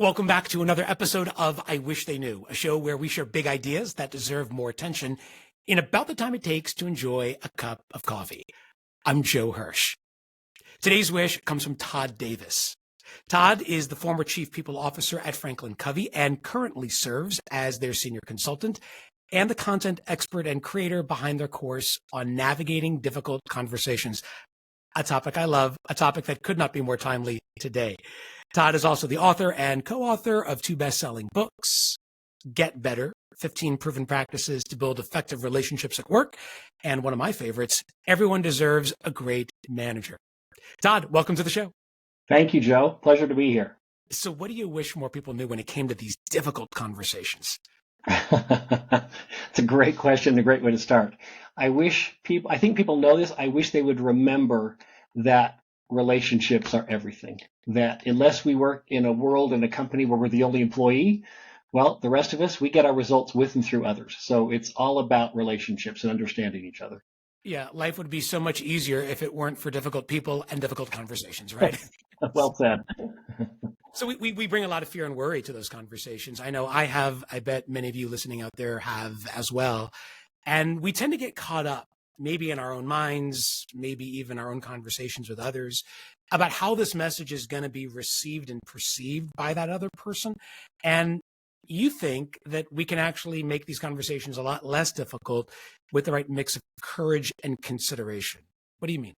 Welcome back to another episode of I Wish They Knew, a show where we share big ideas that deserve more attention in about the time it takes to enjoy a cup of coffee. I'm Joe Hirsch. Today's wish comes from Todd Davis. Todd is the former Chief People Officer at Franklin Covey and currently serves as their senior consultant and the content expert and creator behind their course on navigating difficult conversations, a topic I love, a topic that could not be more timely today. Todd is also the author and co-author of 2 best-selling books, Get Better, 15 Proven Practices to Build Effective Relationships at Work, and one of my favorites, Everyone Deserves a Great Manager. Todd, welcome to the show. Thank you, Joe. Pleasure to be here. So what do you wish more people knew when it came to these difficult conversations? It's a great question, a great way to start. I think people know this. I wish they would remember that relationships are everything. That unless we work in a world and a company where we're the only employee, well, the rest of us, we get our results with and through others. So it's all about relationships and understanding each other. Yeah, life would be so much easier if it weren't for difficult people and difficult conversations, right? Well said. So we bring a lot of fear and worry to those conversations. I know I have, I bet many of you listening out there have as well. And we tend to get caught up, maybe in our own minds, maybe even our own conversations with others, about how this message is going to be received and perceived by that other person. And you think that we can actually make these conversations a lot less difficult with the right mix of courage and consideration. What do you mean?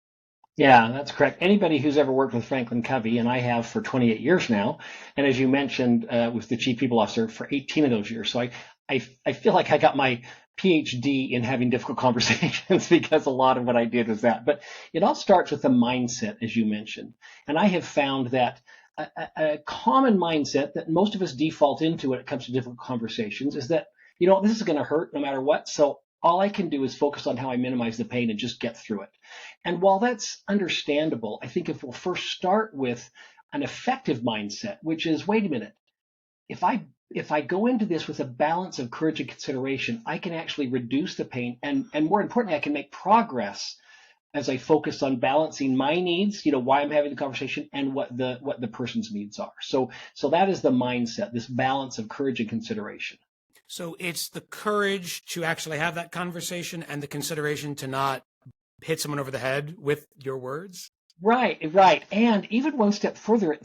Yeah, that's correct. Anybody who's ever worked with Franklin Covey, and I have for 28 years now, and as you mentioned, was the Chief People Officer for 18 of those years. So I feel like I got my PhD in having difficult conversations because a lot of what I did was that. But it all starts with the mindset, as you mentioned. And I have found that a common mindset that most of us default into when it comes to difficult conversations is that, this is going to hurt no matter what. So all I can do is focus on how I minimize the pain and just get through it. And while that's understandable, I think if we'll first start with an effective mindset, which is, wait a minute, if I go into this with a balance of courage and consideration, I can actually reduce the pain. And more importantly, I can make progress as I focus on balancing my needs, why I'm having the conversation and what the person's needs are. So that is the mindset, this balance of courage and consideration. So it's the courage to actually have that conversation and the consideration to not hit someone over the head with your words? Right. And even one step further,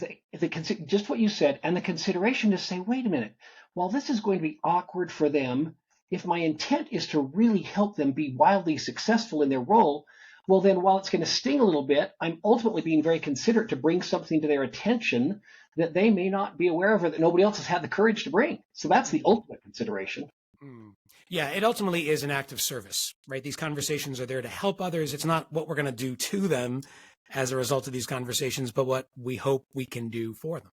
just what you said, and the consideration to say, wait a minute, while this is going to be awkward for them, if my intent is to really help them be wildly successful in their role, well, then while it's going to sting a little bit, I'm ultimately being very considerate to bring something to their attention that they may not be aware of or that nobody else has had the courage to bring. So that's the ultimate consideration. Yeah, it ultimately is an act of service, right? These conversations are there to help others. It's not what we're going to do to them as a result of these conversations, but what we hope we can do for them.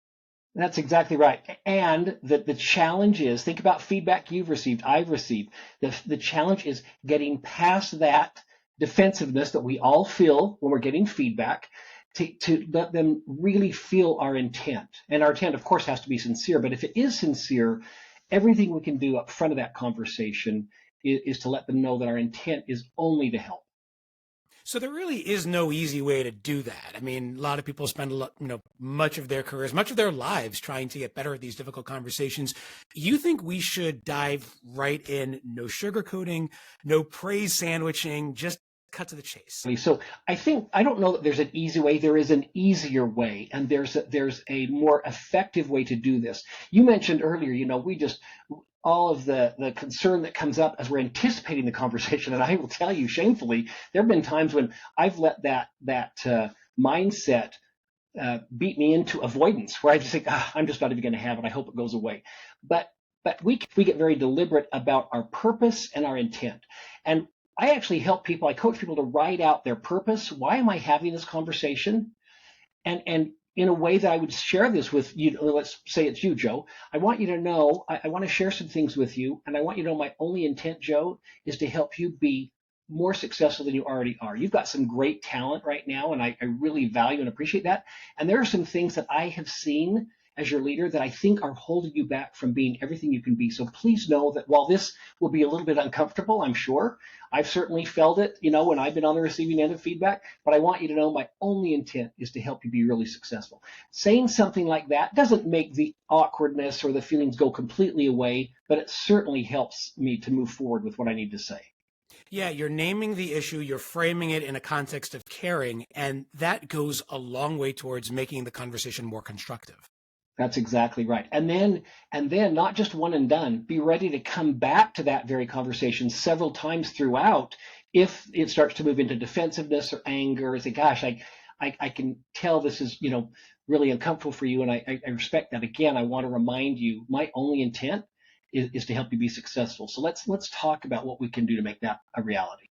That's exactly right. And the challenge is, think about feedback you've received, I've received. The challenge is getting past that defensiveness that we all feel when we're getting feedback to let them really feel our intent. And our intent, of course, has to be sincere. But if it is sincere, everything we can do up front of that conversation is to let them know that our intent is only to help. So there really is no easy way to do that. I mean, a lot of people spend much of their careers, much of their lives trying to get better at these difficult conversations. You think we should dive right in, no sugarcoating, no praise sandwiching, just cut to the chase? So I don't know that there's an easy way. There is an easier way, and there's a more effective way to do this. You mentioned earlier, all of the concern that comes up as we're anticipating the conversation. And I will tell you, shamefully, there have been times when I've let that mindset beat me into avoidance, where I just think, I'm just not even going to have it. I hope it goes away. But we get very deliberate about our purpose and our intent. And I actually I coach people to write out their purpose. Why am I having this conversation? And in a way that I would share this with you. Let's say it's you, Joe. I want you to know, I want to share some things with you. And I want you to know my only intent, Joe, is to help you be more successful than you already are. You've got some great talent right now, and I really value and appreciate that. And there are some things that I have seen as your leader that I think are holding you back from being everything you can be. So please know that while this will be a little bit uncomfortable, I'm sure, I've certainly felt it, when I've been on the receiving end of feedback, but I want you to know my only intent is to help you be really successful. Saying something like that doesn't make the awkwardness or the feelings go completely away, but it certainly helps me to move forward with what I need to say. Yeah, you're naming the issue, you're framing it in a context of caring, and that goes a long way towards making the conversation more constructive. That's exactly right. And then not just one and done, be ready to come back to that very conversation several times throughout if it starts to move into defensiveness or anger. Say, gosh, I can tell this is, really uncomfortable for you, and I respect that. Again, I want to remind you, my only intent is to help you be successful. So let's talk about what we can do to make that a reality.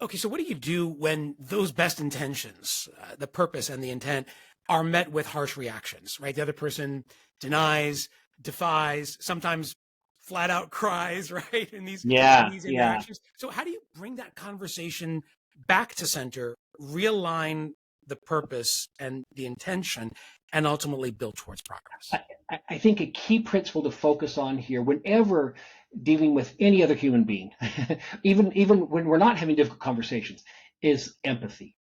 Okay, so what do you do when those best intentions, the purpose and the intent, are met with harsh reactions, right? The other person denies, defies, sometimes flat out cries, right? In Yeah, these yeah. interactions. So how do you bring that conversation back to center, realign the purpose and the intention, and ultimately build towards progress? I think a key principle to focus on here, whenever dealing with any other human being, even when we're not having difficult conversations, is empathy.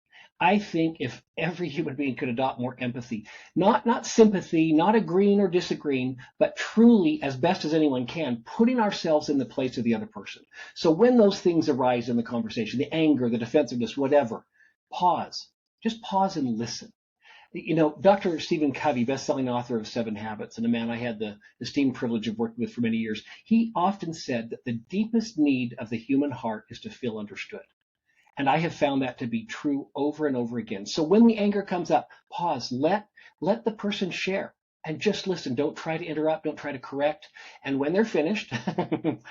I think if every human being could adopt more empathy, not sympathy, not agreeing or disagreeing, but truly, as best as anyone can, putting ourselves in the place of the other person. So when those things arise in the conversation, the anger, the defensiveness, whatever, pause. Just pause and listen. Dr. Stephen Covey, best-selling author of Seven Habits, and a man I had the esteemed privilege of working with for many years, he often said that the deepest need of the human heart is to feel understood. And I have found that to be true over and over again. So when the anger comes up, pause, let the person share and just listen. Don't try to interrupt, don't try to correct. And when they're finished,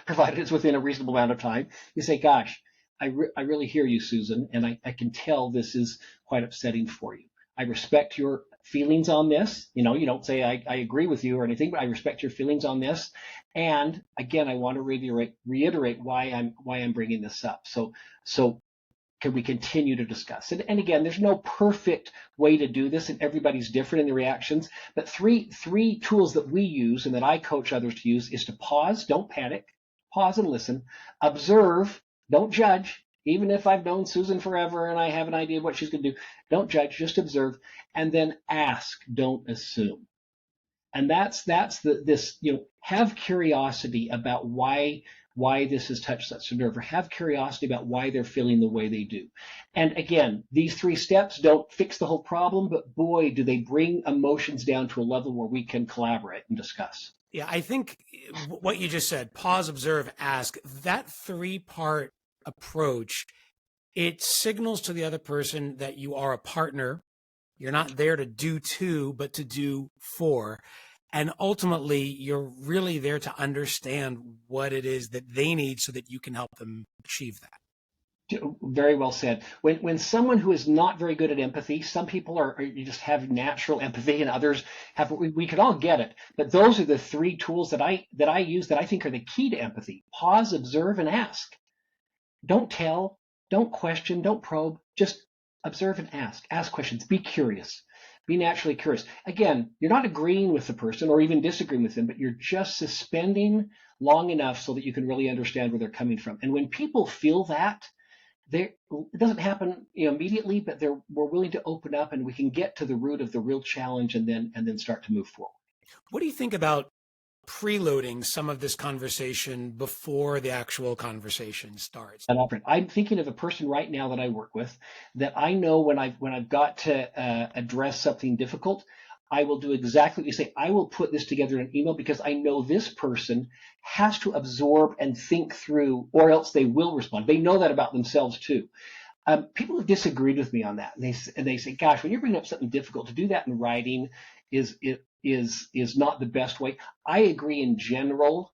provided it's within a reasonable amount of time, you say, gosh, I really hear you, Susan, and I can tell this is quite upsetting for you. I respect your feelings on this. You don't say I agree with you or anything, but I respect your feelings on this. And again, I want to reiterate why I'm bringing this up. So can we continue to discuss? And again, there's no perfect way to do this, and everybody's different in the reactions. But three tools that we use and that I coach others to use is to pause, don't panic, pause and listen, observe, don't judge. Even if I've known Susan forever and I have an idea of what she's going to do, don't judge, just observe, and then ask, don't assume. And that's this, have curiosity about why this has touched such a nerve, or have curiosity about why they're feeling the way they do. And again, these three steps don't fix the whole problem, but boy, do they bring emotions down to a level where we can collaborate and discuss. Yeah, I think what you just said, pause, observe, ask, that three-part approach, it signals to the other person that you are a partner. You're not there to do to, but to do for. And ultimately, you're really there to understand what it is that they need so that you can help them achieve that. Very well said. When someone who is not very good at empathy, some people you just have natural empathy, and others have. We could all get it, but those are the three tools that I use that I think are the key to empathy: pause, observe, and ask. Don't tell, don't question, don't probe. Just observe and ask. Ask questions. Be curious. Be naturally curious. Again, you're not agreeing with the person or even disagreeing with them, but you're just suspending long enough so that you can really understand where they're coming from. And when people feel that, it doesn't happen immediately, but we're willing to open up, and we can get to the root of the real challenge, and then start to move forward. What do you think about preloading some of this conversation before the actual conversation starts? I'm thinking of a person right now that I work with that I know when I've got to address something difficult, I will do exactly what you say. I will put this together in an email because I know this person has to absorb and think through, or else they will respond. They know that about themselves too. People have disagreed with me on that, and they say, "Gosh, when you're bringing up something difficult, to do that in writing is not the best way." I agree in general.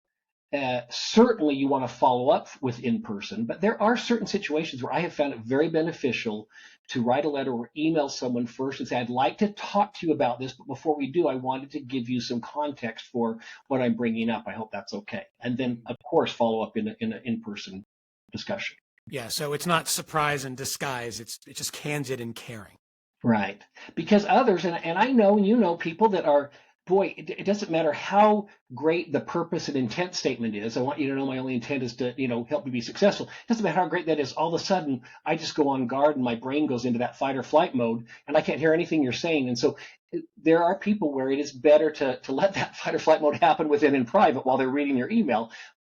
Certainly, you want to follow up with in person, but there are certain situations where I have found it very beneficial to write a letter or email someone first and say, "I'd like to talk to you about this, but before we do, I wanted to give you some context for what I'm bringing up. I hope that's okay." And then, of course, follow up in an in-person discussion. Yeah, so it's not surprise and disguise. It's just candid and caring. Right. Because others, and I know, and people that are boy, it doesn't matter how great the purpose and intent statement is. I want you to know my only intent is to, help me be successful. It doesn't matter how great that is. All of a sudden, I just go on guard and my brain goes into that fight or flight mode and I can't hear anything you're saying. And so there are people where it is better to let that fight or flight mode happen within in private while they're reading their email,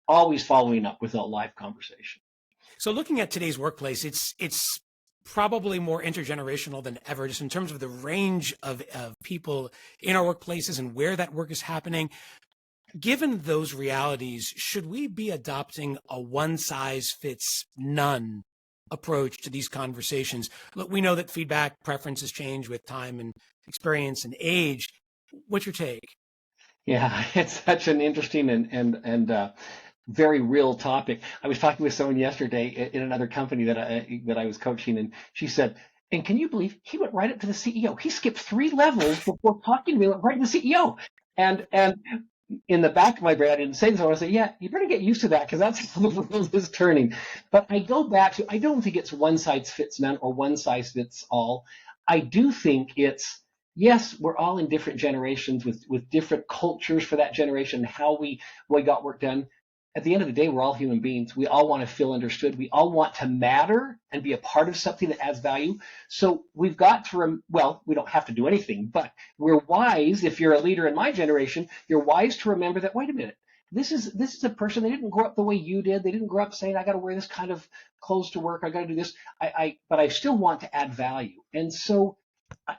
always following up with a live conversation. So looking at today's workplace, it's probably more intergenerational than ever, just in terms of the range of people in our workplaces and where that work is happening. Given those realities, should we be adopting a one-size-fits-none approach to these conversations? Look, we know that feedback preferences change with time and experience and age. What's your take? Yeah, it's such an interesting and very real topic. I was talking with someone yesterday in another company that I was coaching, and she said, "And can you believe he went right up to the CEO? He skipped 3 levels before talking to me, went right to the CEO." And in the back of my brain, I didn't say this. I want to say, yeah, you better get used to that because that's how the world is turning. But I go back to, I don't think it's one size fits none or one size fits all. I do think it's, yes, we're all in different generations with different cultures for that generation, how we got work done. At the end of the day, we're all human beings. We all want to feel understood. We all want to matter and be a part of something that adds value. So we've got to, well, we don't have to do anything, but we're wise. If you're a leader in my generation, you're wise to remember that, wait a minute, this is a person, they didn't grow up the way you did. They didn't grow up saying, I got to wear this kind of clothes to work. I got to do this. But I still want to add value. And so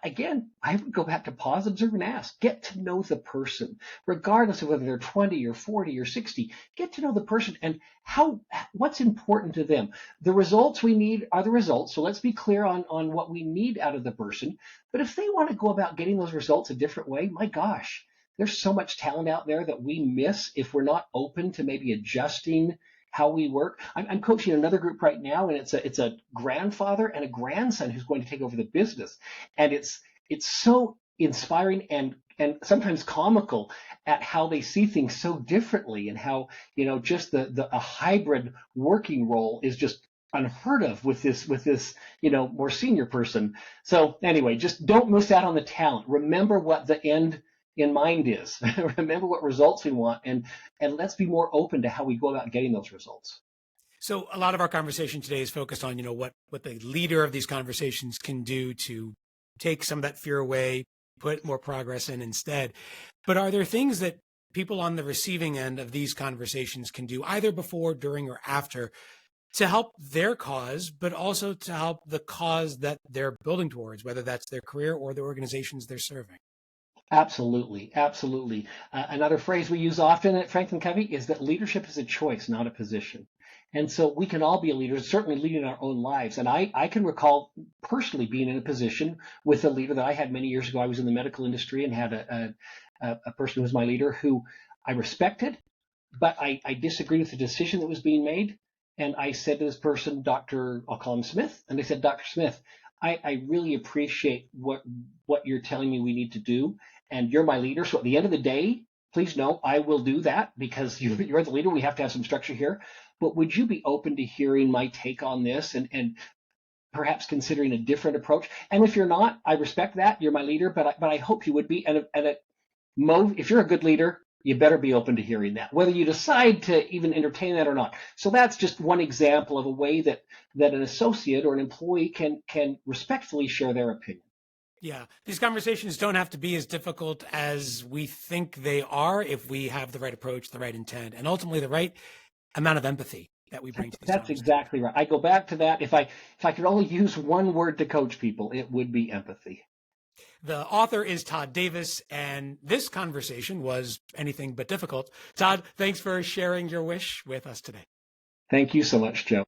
again, I would go back to pause, observe, and ask. Get to know the person, regardless of whether they're 20 or 40 or 60. Get to know the person and what's important to them. The results we need are the results. So let's be clear on what we need out of the person. But if they want to go about getting those results a different way, my gosh, there's so much talent out there that we miss if we're not open to maybe adjusting how we work. I'm coaching another group right now, and it's a grandfather and a grandson who's going to take over the business, and it's so inspiring and sometimes comical at how they see things so differently, and how just a hybrid working role is just unheard of with this more senior person. So anyway, just don't miss out on the talent. Remember what the end in mind is. Remember what results we want, and let's be more open to how we go about getting those results. So a lot of our conversation today is focused on, what the leader of these conversations can do to take some of that fear away, put more progress in instead. But are there things that people on the receiving end of these conversations can do either before, during, or after to help their cause, but also to help the cause that they're building towards, whether that's their career or the organizations they're serving? Absolutely, absolutely. Another phrase we use often at Franklin Covey is that leadership is a choice, not a position. And so we can all be a leader, certainly leading our own lives. And I can recall personally being in a position with a leader that I had many years ago. I was in the medical industry and had a person who was my leader who I respected, but I disagreed with the decision that was being made. And I said to this person, I'll call him Smith, and I said, Dr. Smith, I really appreciate what you're telling me we need to do, and you're my leader. So at the end of the day, please know I will do that because you're the leader. We have to have some structure here. But would you be open to hearing my take on this and perhaps considering a different approach? And if you're not, I respect that. You're my leader, but I hope you would be. And if you're a good leader, you better be open to hearing that, whether you decide to even entertain that or not. So that's just one example of a way that an associate or an employee can respectfully share their opinion. Yeah, these conversations don't have to be as difficult as we think they are if we have the right approach, the right intent, and ultimately the right amount of empathy that we bring to these That's exactly right. I go back to that. If I could only use one word to coach people, it would be empathy. The author is Todd Davis, and this conversation was anything but difficult. Todd, thanks for sharing your wish with us today. Thank you so much, Joe.